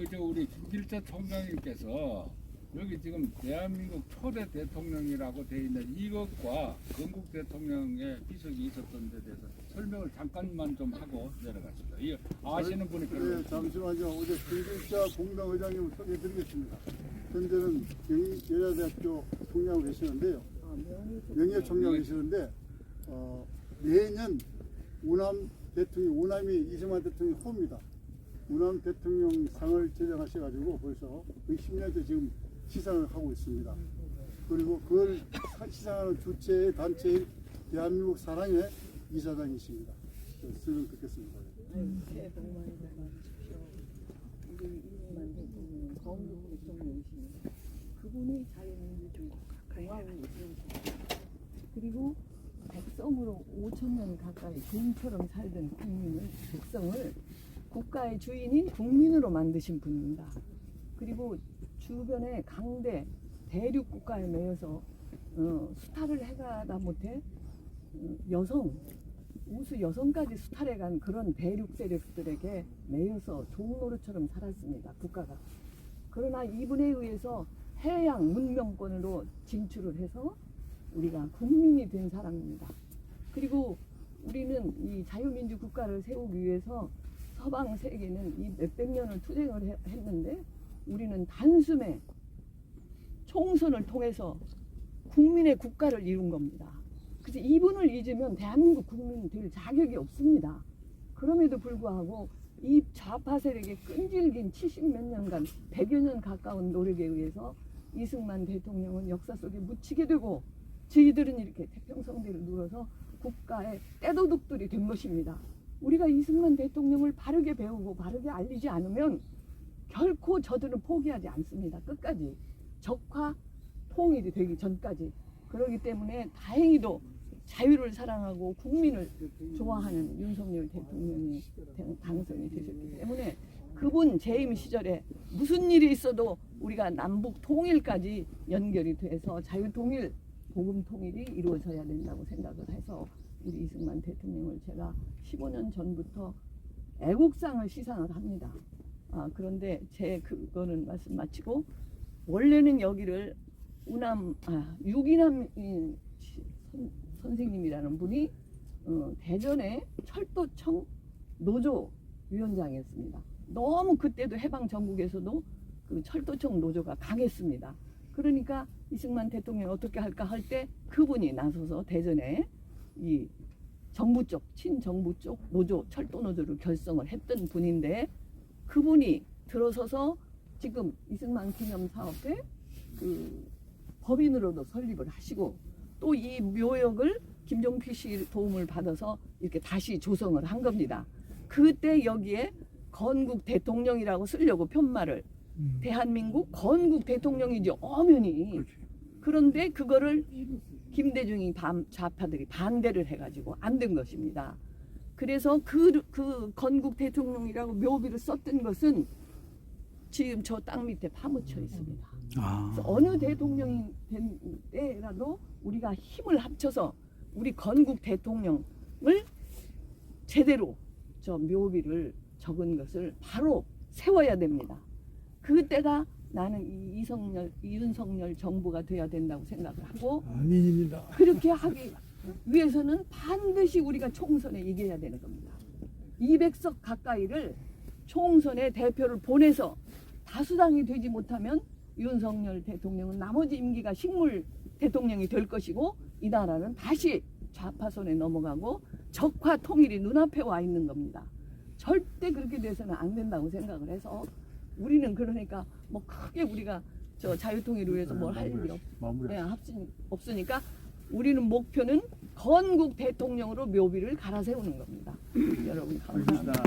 저 우리 김길자 총장님께서 여기 지금 대한민국 초대 대통령이라고 돼 있는 이것과 건국 대통령의 비석이 있었던 데 대해서 설명을 잠깐만 좀 하고 내려가십시오. 이 아시는 분이 별로 네, 잠시만요. 어제 김길자 공당의장님을 소개해드리겠습니다. 현재는 여자대학교 총장으로 계시는데요. 명예총장으로 계시는데 내년 우남 대통령, 우남이 이승만 대통령 호입니다. 우남 대통령 상을 제정하셔가지고 벌써 10년째 지금 시상을 하고 있습니다. 그리고 그걸 시상하는 주체의 단체인 대한민국 사랑의 이사장이십니다. 설명 듣겠습니다. 새해 복 많이 받으십시오. 우리 이승만 대통령 건국 대통령이십니다. 그분이 자유민주주의 공화국을 세우셨습니다. 그리고 백성으로 5천년 가까이 종처럼 살던 백성을 국가의 주인인 국민으로 만드신 분입니다. 그리고 주변에 강대 대륙 국가에 매여서 수탈을 해가다 못해 우수 여성까지 수탈해간 그런 대륙 세력들에게 매여서 종노릇처럼 살았습니다. 국가가. 그러나 이분에 의해서 해양 문명권으로 진출을 해서 우리가 국민이 된 사람입니다. 그리고 우리는 이 자유민주 국가를 세우기 위해서 서방 세계는 이 몇백 년을 투쟁을 했는데 우리는 단숨에 총선을 통해서 국민의 국가를 이룬 겁니다. 그래서 이분을 잊으면 대한민국 국민이 될 자격이 없습니다. 그럼에도 불구하고 이 좌파 세력의 끈질긴 70몇 년간 100여 년 가까운 노력에 의해서 이승만 대통령은 역사 속에 묻히게 되고 저희들은 이렇게 태평성대를 누려서 국가의 떼도둑들이 된 것입니다. 우리가 이승만 대통령을 바르게 배우고 바르게 알리지 않으면 결코 저들은 포기하지 않습니다. 끝까지. 적화 통일이 되기 전까지. 그렇기 때문에 다행히도 자유를 사랑하고 국민을 좋아하는 윤석열 대통령이 당선이 되셨기 때문에 그분 재임 시절에 무슨 일이 있어도 우리가 남북 통일까지 연결이 돼서 자유통일, 복음통일이 이루어져야 된다고 생각을 해서 우리 이승만 대통령을 제가 15년 전부터 애국상을 시상을 합니다. 그런데 제 그거는 말씀 마치고 원래는 여기를 유기남 선생님이라는 분이 대전의 철도청 노조 위원장이었습니다. 너무 그때도 해방 전국에서도 그 철도청 노조가 강했습니다. 그러니까 이승만 대통령이 어떻게 할까 할 때 그분이 나서서 대전에 이 정부 쪽, 친정부 쪽 노조, 철도 노조를 결성을 했던 분인데 그분이 들어서서 지금 이승만 기념 사업회 그 법인으로도 설립을 하시고 또 이 묘역을 김종필 씨 도움을 받아서 이렇게 다시 조성을 한 겁니다. 그때 여기에 건국 대통령이라고 쓰려고 편말을 대한민국 건국 대통령이죠. 엄연히. 그런데 그거를 김대중이 좌파들이 반대를 해가지고 안 된 것입니다. 그래서 그 건국 대통령이라고 묘비를 썼던 것은 지금 저 땅 밑에 파묻혀 있습니다. 그래서 어느 대통령이 된 때라도 우리가 힘을 합쳐서 우리 건국 대통령을 제대로 저 묘비를 적은 것을 바로 세워야 됩니다. 그때가 나는 이윤석열 정부가 돼야 된다고 생각을 하고 아닙니다. 그렇게 하기 위해서는 반드시 우리가 총선에 이겨야 되는 겁니다. 200석 가까이를 총선에 대표를 보내서 다수당이 되지 못하면 윤석열 대통령은 나머지 임기가 식물 대통령이 될 것이고 이 나라는 다시 좌파 손에 넘어가고 적화 통일이 눈앞에 와 있는 겁니다. 절대 그렇게 돼서는 안 된다고 생각을 해서 우리는 그러니까 뭐 크게 우리가 저 자유통일을 위해서 뭘 할 일이 없으니까 우리는 목표는 건국 대통령으로 묘비를 갈아 세우는 겁니다. 여러분 감사합니다.